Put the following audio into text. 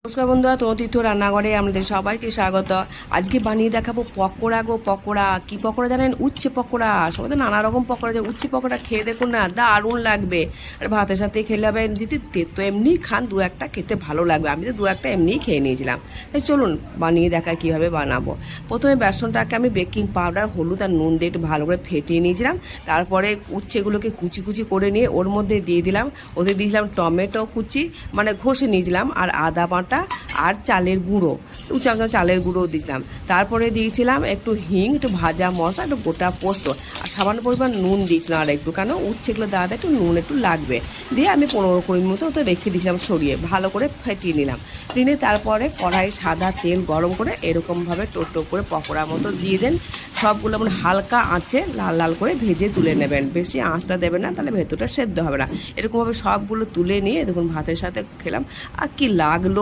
নমস্কার বন্ধুরা, তনুতীর্থ রান্নাঘরে আমাদের সবাইকে স্বাগত। আজকে বানিয়ে দেখাবো পকোড়া গো পকোড়া। কি পকোড়া জানেন? উচ্ছে পকোড়া। সবাই তো নানা রকম পকোড়া, যে উচ্ছে পকোড়া খেয়ে দেখুন না, দারুণ লাগবে। আর ভাতের সাথে খেলে হবে, যদি তেতো এমনি খান দু একটা খেতে ভালো লাগবে। আমি তো দু একটা এমনিই খেয়ে নিয়েছিলাম। তাই চলুন বানিয়ে দেখা কীভাবে বানাবো। প্রথমে বেসনটাকে আমি বেকিং পাউডার, হলুদ আর নুন দিয়ে একটু ভালো করে ফেটিয়ে নিয়েছিলাম। তারপরে উচ্ছেগুলোকে কুচি কুচি করে নিয়ে ওর মধ্যে দিয়ে দিলাম। ওতে দিয়েছিলাম টমেটো কুচি, মানে ঘষে নিয়েছিলাম, আর আদা বাটা আর চালের গুঁড়ো, 2 চামচ চালের গুঁড়ো দিয়েছিলাম। তারপরে দিয়েছিলাম একটু হিং, একটু ভাজা মশলা, একটু গোটা পোস্ত, আর সামান্য পরিমাণ নুন দিয়েছিলাম আর একটু, কেন উচ্ছেগুলো দেওয়াতে একটু নুন একটু লাগবে। দিয়ে আমি 15-20 মিনিট মতো ওতে রেখে দিয়েছিলাম, সরিয়ে ভালো করে ফেটিয়ে নিলাম। নিয়ে তারপরে কড়াই সাদা তেল গরম করে এরকমভাবে টোটো করে পকোড়া মতো দিয়ে দেন। সবগুলো মানে হালকা আঁচে লাল লাল করে ভেজে তুলে নেবেন, বেশি আঁচটা দেবেন না, তাহলে ভেতরটা সেদ্ধ হবে না। এরকমভাবে সবগুলো তুলে নিয়ে দেখুন ভাতের সাথে খেলাম, আর কি লাগলো